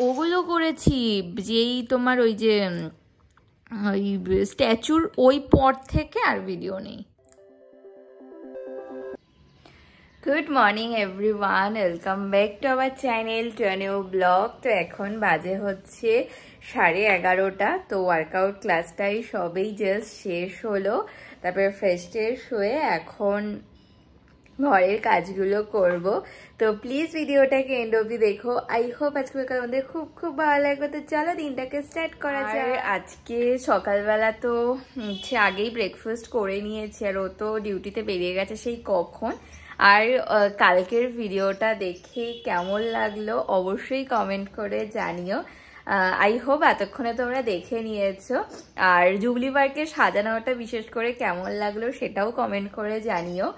ওগুলো করেছি, যেই তোমার ওই যে ওই স্ট্যাচুর ওই পর থেকে আর ভিডিও নেই। Good morning everyone, welcome back to our channel to a new blog. তো এখন বাজে হচ্ছে 11:30। তো ওয়ার্কআউট ক্লাসটাই সবেই জাস্ট শেষ হলো, তারপরে ফ্রেশ ট্রেশ হয়ে এখন ঘরের কাজগুলো করব। তো প্লিজ ভিডিওটাকে এন্ড অবধি দেখো। আই হোপ আজকে আমাদের খুব খুব ভালো লাগবে। তো চলো দিনটাকে স্টার্ট করা যায়। আজকে সকালবেলা তো আগেই ব্রেকফাস্ট করে নিয়েছি, আর ও তো ডিউটিতে বেরিয়ে গেছে সেই কখন। আর কালকের ভিডিওটা দেখে কেমন লাগলো অবশ্যই কমেন্ট করে জানিও। আই হোপ এতক্ষণে তোমরা দেখে নিয়েছো। আর জুবলি পার্কে সাজানোটা বিশেষ করে কেমন লাগলো সেটাও কমেন্ট করে জানিও।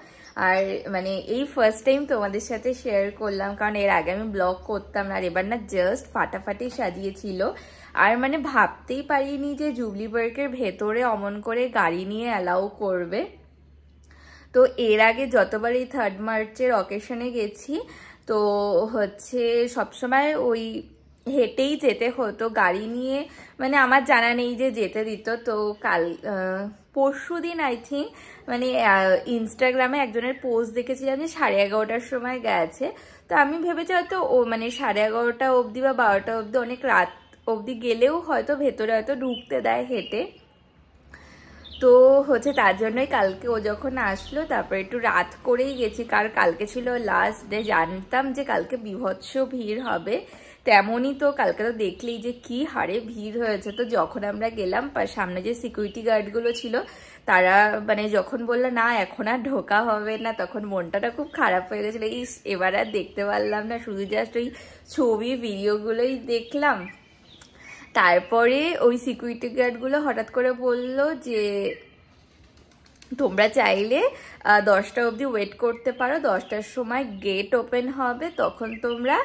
আর মানে এই ফার্স্ট টাইম তোমাদের সাথে শেয়ার করলাম, কারণ এর আগে আমি ব্লগ করতাম না, আর এবার না জাস্ট ফাটাফাটি সাজিয়েছিল। আর মানে ভাবতেই পারিনি যে জুবলি পার্কের ভেতরে অমন করে গাড়ি নিয়ে অ্যালাউ করবে। তো এর আগে যতবার এই 3rd মার্চের অকেশনে গেছি তো হচ্ছে সবসময় ওই হেঁটেই যেতে হতো, গাড়ি নিয়ে মানে আমার জানা নেই যে যেতে দিত। তো পরশু দিন আই থিঙ্ক মানে ইনস্টাগ্রামে একজনের পোস্ট দেখেছিলাম যে 11:30টার সময় গেছে। তো আমি ভেবেছি হয়তো ও মানে 11:30টা অবধি বা 12টা অবধি, অনেক রাত অবধি গেলেও হয়তো ভেতরে হয়তো ঢুকতে দেয় হেঁটে। তো হচ্ছে তার জন্যই কালকে ও যখন আসলো তারপরে একটু রাত করেই গেছি, কারণ কালকে ছিল লাস্ট ডে। জানতাম যে কালকে বীভৎস ভিড় হবে, তেমনই তো কালকে তো দেখলেই যে কি হারে ভিড় হয়েছে। তো যখন আমরা গেলাম সামনে যে সিকিউরিটি গার্ডগুলো ছিল তারা মানে যখন বললো না এখন আর ঢোকা হবে না, তখন মনটা খুব খারাপ হয়ে গেছিলো। এবার আর দেখতে পারলাম না, শুধু জাস্ট ওই ছবি ভিডিওগুলোই দেখলাম। তারপরে ওই সিকিউরিটি গার্ডগুলো হঠাৎ করে বললো যে তোমরা চাইলে 10টা অবধি ওয়েট করতে পারো, 10টার সময় গেট ওপেন হবে, তখন তোমরা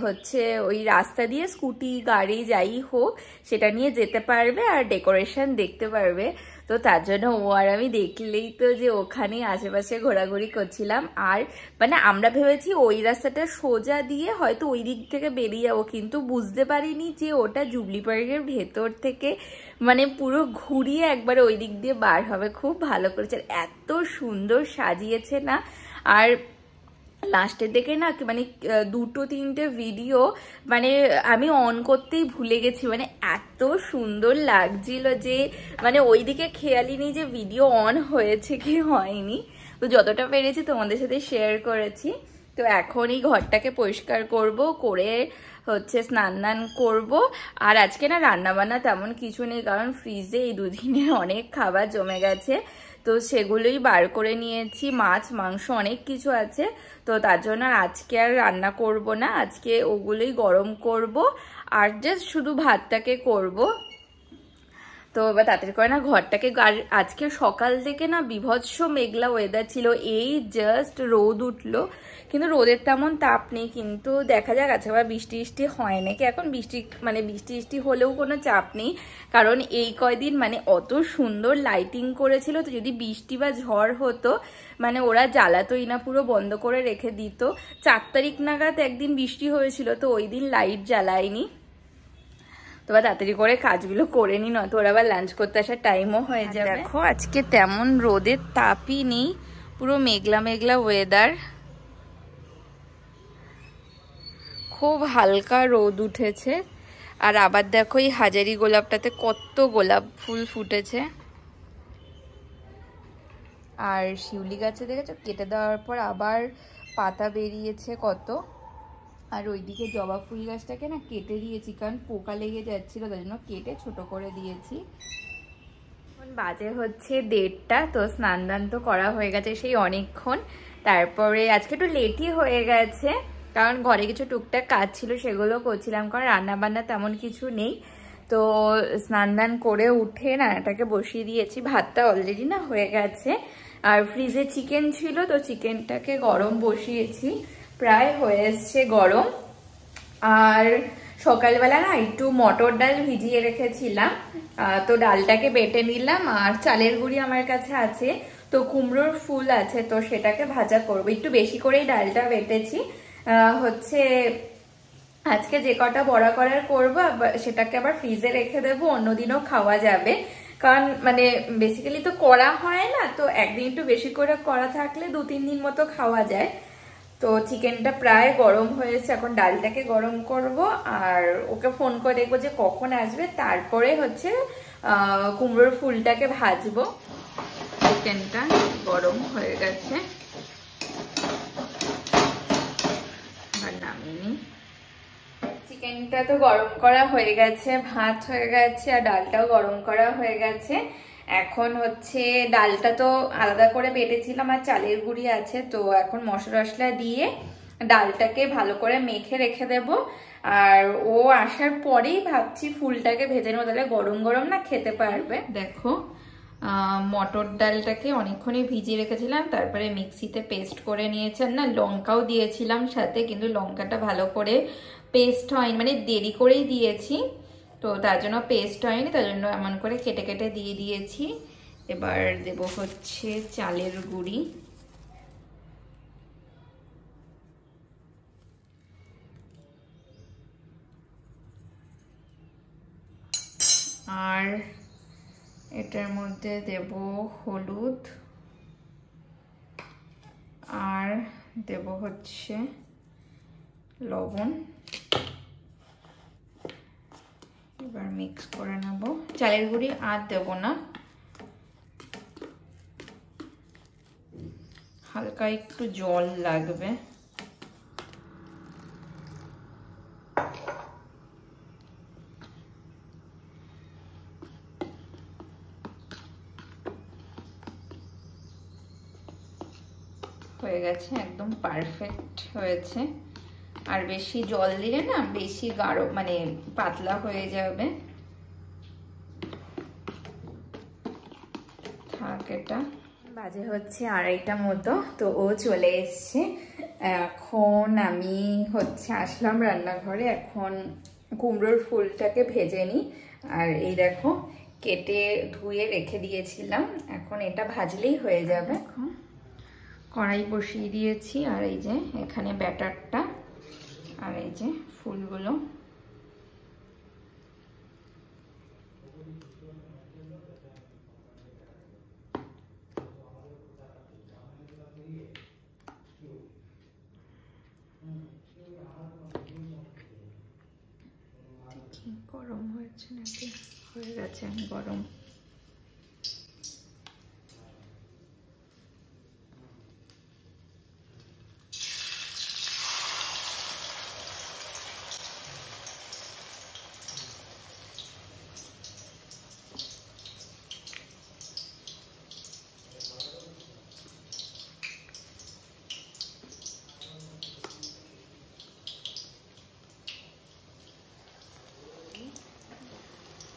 হচ্ছে ওই রাস্তা দিয়ে স্কুটি গাড়ি যাই হোক সেটা নিয়ে যেতে পারবে আর ডেকোরেশন দেখতে পারবে। তো তার জন্য ও আর আমি দেখলেই তো যে ওখানে আশেপাশে ঘোরাঘুরি করছিলাম। আর মানে আমরা ভেবেছি ওই রাস্তাটা সোজা দিয়ে হয়তো ওই দিক থেকে বেরিয়ে যাবো, কিন্তু বুঝতে পারিনি যে ওটা জুবলি পার্কের ভেতর থেকে মানে পুরো ঘুরিয়ে একবারে ওই দিক দিয়ে বার হবে। খুব ভালো করেছে, এত সুন্দর সাজিয়েছে না। আর লাস্টের দিকে না মানে 2-3টে ভিডিও মানে আমি অন করতেই ভুলে গেছি, মানে এত সুন্দর লাগছিল যে মানে ওইদিকে খেয়ালই নেই যে ভিডিও অন হয়েছে কি হয়নি। তো যতটা পেরেছি তোমাদের সাথে শেয়ার করেছি। তো এখন এই ঘরটাকে পরিষ্কার করব, করে হচ্ছে স্নান করব। আর আজকে না রান্না বান্না তেমন কিছু নেই, কারণ ফ্রিজে এই দুদিনে অনেক খাবার জমে গেছে, তো সেগুলোই বার করে নিয়েছি। মাছ মাংস অনেক কিছু আছে, তো তার জন্য আজকে আর রান্না করব না, আজকে ওগুলোই গরম করব আর জাস্ট শুধু ভাতটাকে করব। তো এবার তাড়াতাড়ি করে না ঘরটাকে, আজকে সকাল থেকে না বীভৎস মেঘলা ওয়েদার ছিল, এই জাস্ট রোদ উঠলো, কিন্তু রোদের তেমন তাপ নেই। কিন্তু দেখা যাক আজকে আবার বৃষ্টি হয় নাকি। এখন বৃষ্টি হলেও কোনো চাপ নেই, কারণ এই কয়দিন মানে অত সুন্দর লাইটিং করেছিল। তো যদি বৃষ্টি বা ঝড় হতো মানে ওরা জ্বালাতোই না, পুরো বন্ধ করে রেখে দিত। 4 তারিখ নাগাদ একদিন বৃষ্টি হয়েছিল, তো ওই দিন লাইট জ্বালায়নি। তো তাড়াতাড়ি করে কাজগুলো করে নি, নয়তো ওরা আবার লাঞ্চ করতে আসার টাইমও হয়ে যাবে। দেখো আজকে তেমন রোদের তাপই নেই, পুরো মেঘলা মেঘলা ওয়েদার, খুব হালকা রোদ উঠেছে। আর আবার দেখো এই হাজারি গোলাপটাতে কত গোলাপ ফুল ফুটেছে। আর শিউলি গাছে দেখেছো কেটে দেওয়ার পর আবার পাতা বেরিয়েছে কত। আর ওইদিকে জবা ফুল গাছটাকে না কেটে দিয়েছি, কারণ পোকা লেগে যাচ্ছিল, তার জন্য কেটে ছোট করে দিয়েছি। এখন বাজে হচ্ছে 1:30, তো স্নান দান তো করা হয়ে গেছে সেই অনেকক্ষণ। তারপরে আজকে একটু লেটই হয়ে গেছে, কারণ ঘরে কিছু টুকটাক কাজ ছিল সেগুলো করছিলাম, কারণ রান্না বান্না তেমন কিছু নেই। তো স্নান দান করে উঠে রান্নাটাকে বসিয়ে দিয়েছি, ভাতটা অলরেডি না হয়ে গেছে। আর ফ্রিজে চিকেন ছিল, তো চিকেনটাকে গরম বসিয়েছি, প্রায় হয়ে এসছে গরম। আর সকালবেলা না একটু মটর ডাল ভিজিয়ে রেখেছিলাম, তো ডালটাকে বেটে নিলাম। আর চালের গুঁড়ি আমার কাছে আছে, তো কুমড়োর ফুল আছে, তো সেটাকে ভাজা করবো। একটু বেশি করেই ডালটা বেটেছি, হচ্ছে আজকে যে কটা বড়া করার করবো সেটাকে আবার ফ্রিজে রেখে দেবো, অন্যদিনও খাওয়া যাবে। কারণ মানে বেসিক্যালি তো করা হয় না, তো একদিন একটু বেশি করে করা থাকলে 2-3 দিন মতো খাওয়া যায়। তো চিকেনটা প্রায় গরম হয়েছে, এখন ডালটাকে গরম করব আর ওকে ফোন করে দেখবো যে কখন আসবে, তারপরে হচ্ছে কুমড়োর ফুলটাকে ভাজবো। চিকেনটা গরম হয়ে গেছে, আর নামিয়ে চিকেনটা তো গরম করা হয়ে গেছে, ভাত হয়ে গেছে আর ডালটাও গরম করা হয়ে গেছে। এখন হচ্ছে ডালটা তো আলাদা করে বেটেছিলাম আর চালের গুঁড়ি আছে, তো এখন মশলা টশলা দিয়ে ডালটাকে ভালো করে মেখে রেখে দেব। আর ও আসার পরেই ভাবছি ফুলটাকে ভেজে নেবো, তাহলে গরম গরম না খেতে পারবে। দেখো মটর ডালটাকে অনেকক্ষণই ভিজিয়ে রেখেছিলাম, তারপরে মিক্সিতে পেস্ট করে নিয়েছেন না, লঙ্কাও দিয়েছিলাম সাথে, কিন্তু লঙ্কাটা ভালো করে পেস্ট হয়নি, মানে দেরি করেই দিয়েছি, তো তার জন্য পেস্ট হয়নি, তার জন্য এমন করে কেটে কেটে দিয়ে দিয়েছি। এবার দেব হচ্ছে চালের গুঁড়ি, আর এটার মধ্যে দেব হলুদ, আর দেব হচ্ছে লবণ। এবার মিক্স করে নেব। চালের গুঁড়ি আর দেব না, হালকা একটু জল লাগবে। হয়ে গেছে, একদম পারফেক্ট হয়েছে। আর বেশি জল দিলে না বেশি গাঢ় মানে পাতলা হয়ে যাবে। থাক, এটা বাজে হচ্ছে 2:30টা মতো, তো ও চলে এসছে। এখন আমি হচ্ছে আসলাম রান্নাঘরে, এখন কুমড়োর ফুলটাকে ভেজে নিই। আর এই দেখো কেটে ধুয়ে রেখে দিয়েছিলাম, এখন এটা ভাজলেই হয়ে যাবে। এখন কড়াই বসিয়ে দিয়েছি, আর এই যে এখানে ব্যাটারটা, আর এই যে ফুলগুলো। গরম হয়েছে নাকি? হয়ে গেছে গরম।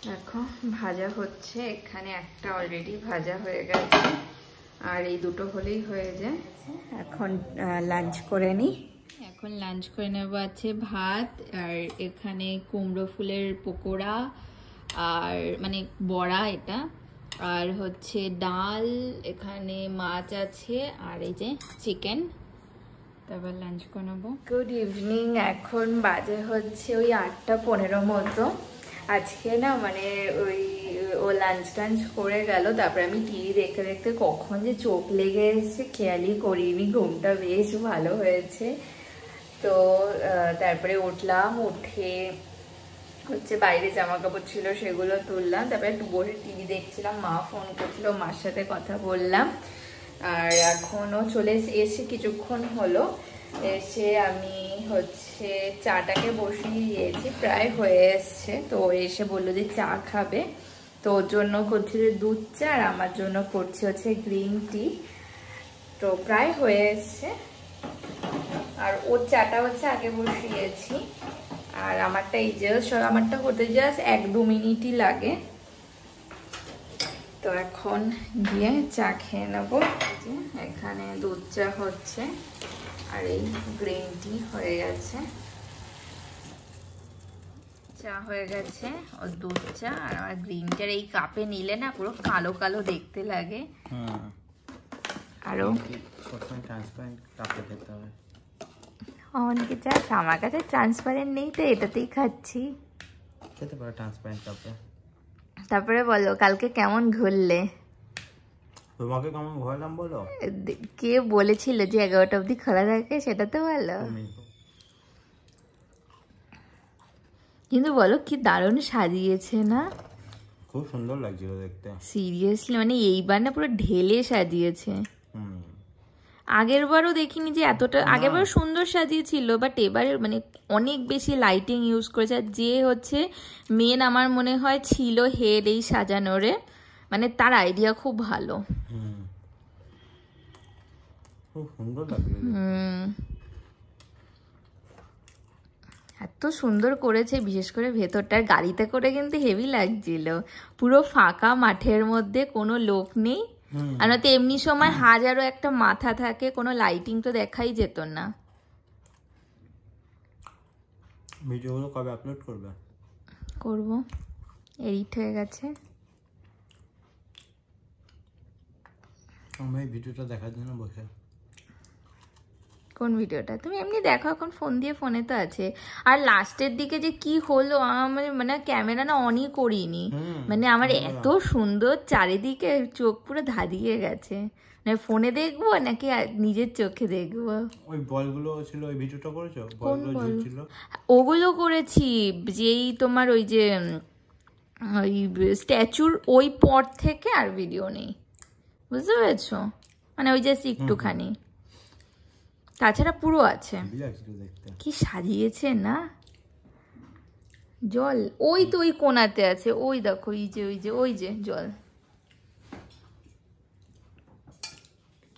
দেখো ভাজা হচ্ছে, এখানে একটা অলরেডি ভাজা হয়ে গেছে, আর এই দুটো হলেই হয়ে যায়। এখন লাঞ্চ করে নিই। এখন লাঞ্চ করে নেবো, আছে ভাত, আর এখানে কুমড়ো ফুলের পকোড়া, আর মানে বড়া এটা, আর হচ্ছে ডাল, এখানে মাছ আছে, আর এই যে চিকেন। তারপর লাঞ্চ করে নেবো। গুড ইভিনিং, এখন বাজে হচ্ছে ওই 8:15 মতো। আজকে না মানে ও লাঞ্চ টাঞ্চ করে গেল, তারপরে আমি টিভি দেখতে দেখতে কখন যে চোখ লেগে এসেছে খেয়ালই করিনি। ঘুমটা বেশ ভালো হয়েছে। তো তারপরে উঠলাম, উঠে হচ্ছে বাইরে জামা কাপড় ছিল সেগুলো তুললাম, তারপরে একটু বসে টিভি দেখছিলাম। মা ফোন করছিল, মার সাথে কথা বললাম। আর এখনো চলে এসে কিছুক্ষণ হলো, এসে আমি হচ্ছে চাটাকে বসিয়ে দিয়েছি, প্রায় হয়ে এসছে। তো এসে বললো যে চা খাবে, তো ওর জন্য করছি দুধ চা, আর আমার জন্য করছি হচ্ছে গ্রিন টি। তো প্রায় হয়ে এসছে, আর ওর চাটা হচ্ছে আগে বসিয়েছি, আর আমারটা এই আমারটা হতে জাস্ট 1-2 মিনিটই লাগে। তো এখন গিয়ে চা খেয়ে নেবো। এখানে দুধ চা হচ্ছে, আর এই গ্রিন টি হয়ে গেছে। চা হয়ে গেছে, ও দুধ চা, আর আমার গ্রিন টি এই কাপে নিলে না পুরো কালো কালো দেখতে লাগে। আরো ট্রান্সপারেন্ট কাপে খেতে হবে। অনেকে চাস, আমার কাছে ট্রান্সপারেন্ট নেই তো এটাতেই খাচ্ছি। খেতে পারো ট্রান্সপারেন্ট কাপে। তারপরে বলো কালকে কেমন ঘুরলে? তোমাকে কেমন ঘুরলাম বলো? কে বলেছিল যে 11টা অবধি খোলা থাকে সেটা তো বলো। কিন্তু বলো কি দারুণ সাজিয়েছে না? খুব সুন্দর লাগছিল দেখতে। সিরিয়াসলি মানে এইবার না পুরো ঢেলে সাজিয়েছে। আগের বারও দেখিনি যে এতটা, আগের বার সুন্দর সাজিয়েছিল, বাট এবারে মানে অনেক বেশি লাইটিং ইউজ করেছে। আর যে হচ্ছে মেন আমার মনে হয় ছিল হেড এই সাজানোরে, মানে তার আইডিয়া খুব ভালো। খুব সুন্দর লাগলো। এত সুন্দর করেছে, বিশেষ করে ভেতরটার গাড়িতে করে কিন্তু হেভি লাগছিল। পুরো ফাঁকা মাঠের মধ্যে কোনো লোক নেই। আর নয়তো এমনি সময় হাজারো একটা মাথা থাকে, কোনো লাইটিং তো দেখাই যেত না। ভিডিওগুলো কবে আপলোড করবে? করব, এডিট হয়ে গেছে। আমি ভিডিওটা দেখার জন্য বসে। কোন ভিডিওটা? তুমি এমনি দেখো, এখন ফোন দিয়ে, ফোনে তো আছে। আর লাস্টের দিকে যে কি হলো, আমার মানে ক্যামেরা না অনই করিনি, মানে আমার এত সুন্দর চারিদিকে চোখ পুরো ধাঁধিয়ে গেছে। মানে ফোনে দেখবো নাকি নিজের চোখে দেখবো? ওই বলগুলো ছিল, ওই ভিডিওটা করেছো? বলগুলো ঝুলছিল, ওগুলো করেছি। যেই তোমার ওই যে ওই স্ট্যাচুর ওই পর থেকে আর ভিডিও নেই, বুঝতে পেরেছো? মানে ওই জাস্ট একটুখানি, তাছাড়া পুরো আছে। কি সাজিয়েছে না? জল ওই তো ওই কোনাতে আছে, ওই দেখো, ওই যে জল।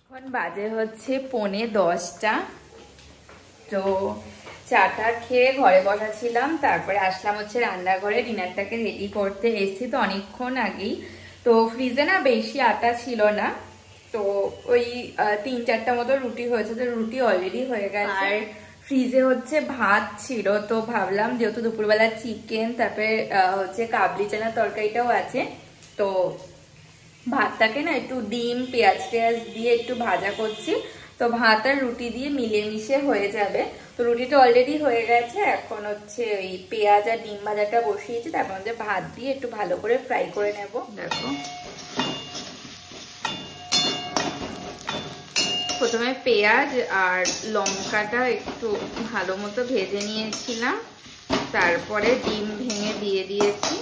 এখন বাজে হচ্ছে 9:45। তো চাটা খেয়ে ঘরে বসাছিলাম, তারপরে আসলাম হচ্ছে রান্নাঘরে ডিনারটাকে রেডি করতে। এসছি তো অনেকক্ষণ আগেই, তো ফ্রিজে না বেশি আটা ছিল না, তো ওই 3-4টা মতো রুটি হয়েছে, তো রুটি অলরেডি হয়ে গেছে। আর ফ্রিজে হচ্ছে ভাত ছিল, তো ভাবলাম যেহেতু দুপুরবেলা চিকেন, তারপরে হচ্ছে কাবলি চানার তরকারিটাও আছে, তো ভাতটাকে না একটু ডিম পেঁয়াজ দিয়ে একটু ভাজা করছি, তো ভাত আর রুটি দিয়ে মিলিয়ে মিশিয়ে হয়ে যাবে। তো রুটিটা অলরেডি হয়ে গেছে, এখন হচ্ছে ওই পেঁয়াজ আর ডিম ভাজাটা বসিয়েছি, তারপর মধ্যে ভাত দিয়ে একটু ভালো করে ফ্রাই করে নেব। দেখো প্রথমে পেঁয়াজ আর লঙ্কাটা একটু ভালো মতো ভেজে নিয়েছিলাম, তারপরে ডিম ভেঙে দিয়ে দিয়েছি,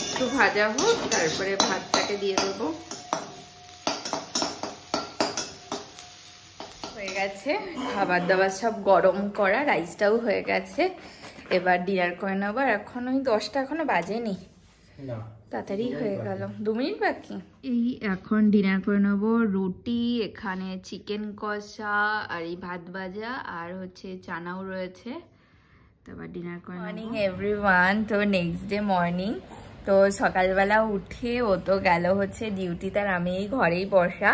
একটু ভাজা হোক, তারপরে ভাতটাকে দিয়ে দেবো। হয়ে গেছে খাবার দাবার সব গরম করা, রাইসটাও হয়ে গেছে, এবার ডিনার করে নেবো। আর এখন ওই 10টা এখনো বাজেনি, তাড়াতাড়ি হয়ে গেল, 2 মিনিট বাকি। এই এখন ডিনার করে নেবো। রুটি, এখানে চিকেন কষা, আর এই ভাত ভাজা, আর হচ্ছে চানাও রয়েছে। তারপর ডিনার করে মর্নিং এভরিওয়ান। তো নেক্সট ডে মর্নিং, তো সকালবেলা উঠে ও তো গেল হচ্ছে ডিউটি, তার আমি এই ঘরেই বসা।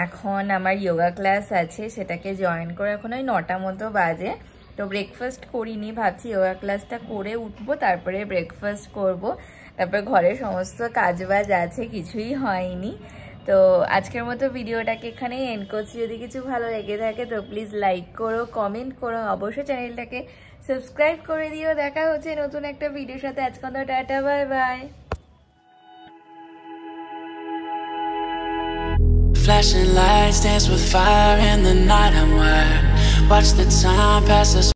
এখন আমার যোগা ক্লাস আছে, সেটাকে জয়েন করে এখন ওই 9টা মতো বাজে। তো ব্রেকফাস্ট করিনি, ভাবছি যোগা ক্লাসটা করে উঠবো, তারপরে ব্রেকফাস্ট করব। তারপরে ঘরের সমস্ত কাজবাজ আছে, কিছুই হয়নি। তো আজকের মতো ভিডিওটাকে এখানেই এন্ড করছি। যদি কিছু ভালো লেগে থাকে তো প্লিজ লাইক করো, কমেন্ট করো, অবশ্যই চ্যানেলটাকে সাবস্ক্রাইব করে দিও। দেখা হচ্ছে নতুন একটা ভিডিওর সাথে। আজকে তো tata, bye bye. Flashing lights dance with fire in the night. I'm wired. Watch the time pass us